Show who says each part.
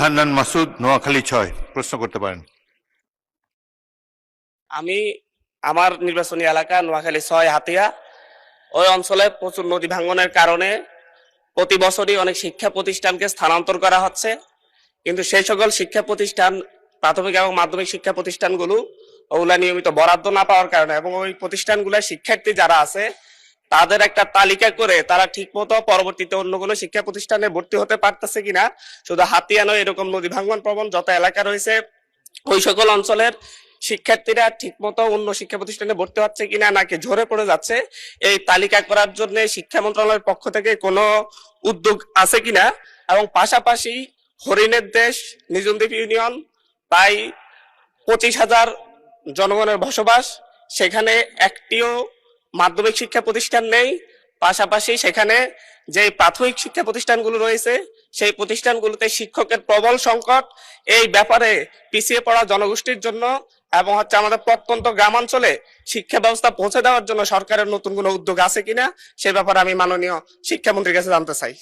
Speaker 1: হান্নান মাসুদ, নোয়াখালী 6, প্রশ্ন করতে পারেন।
Speaker 2: আমি আমার নির্বাচনী এলাকা নোয়াখালী 6 হাতিয়া, ওই অঞ্চলে প্রচুর নদী ভাঙ্গনের কারণে প্রতি বছরই অনেক শিক্ষা প্রতিষ্ঠানকে স্থানান্তর করা হচ্ছে, কিন্তু সেই সকল শিক্ষা প্রতিষ্ঠান, প্রাথমিক এবং মাধ্যমিক শিক্ষা প্রতিষ্ঠানগুলো ওগুলা নিয়মিত বরাদ্দ না পাওয়ার কারণে এবং ওই প্রতিষ্ঠানগুলোর শিক্ষার্থী যারা আছে তাদের একটা তালিকা করে তারা ঠিক মতো পরবর্তীতে অন্য কোনো শিক্ষা প্রতিষ্ঠানে ভর্তি হতে পারতেছে কিনা, শুধু হাতিয়া নয়, এরকম নদী ভাঙ্গন প্রবণ যত এলাকা রয়েছে ওই সকল অঞ্চলের শিক্ষার্থীরা ঠিক মতো অন্য শিক্ষা প্রতিষ্ঠানে ভর্তি হচ্ছে কিনা নাকি ঝরে পড়ে যাচ্ছে, এই তালিকা করার জন্য শিক্ষা মন্ত্রণালয়ের পক্ষ থেকে কোনো উদ্যোগ আছে কিনা। এবং পাশাপাশি হরিণের দেশ নিজুমদ্বীপ ইউনিয়ন প্রায় 25,000 জনগণের বসবাস, সেখানে একটিও মাধ্যমিক শিক্ষা প্রতিষ্ঠান নেই। পাশাপাশি সেখানে যে প্রাথমিক শিক্ষা প্রতিষ্ঠানগুলো রয়েছে সেই প্রতিষ্ঠানগুলোতে শিক্ষকের প্রবল সংকট। এই ব্যাপারে পিছিয়ে পড়া জনগোষ্ঠীর জন্য এবং আমাদের প্রত্যন্ত গ্রামাঞ্চলে শিক্ষা ব্যবস্থা পৌঁছে দেওয়ার জন্য সরকারের নতুন কোনো উদ্যোগ আছে কিনা সে ব্যাপারে আমি মাননীয় শিক্ষামন্ত্রীর কাছে জানতে চাই।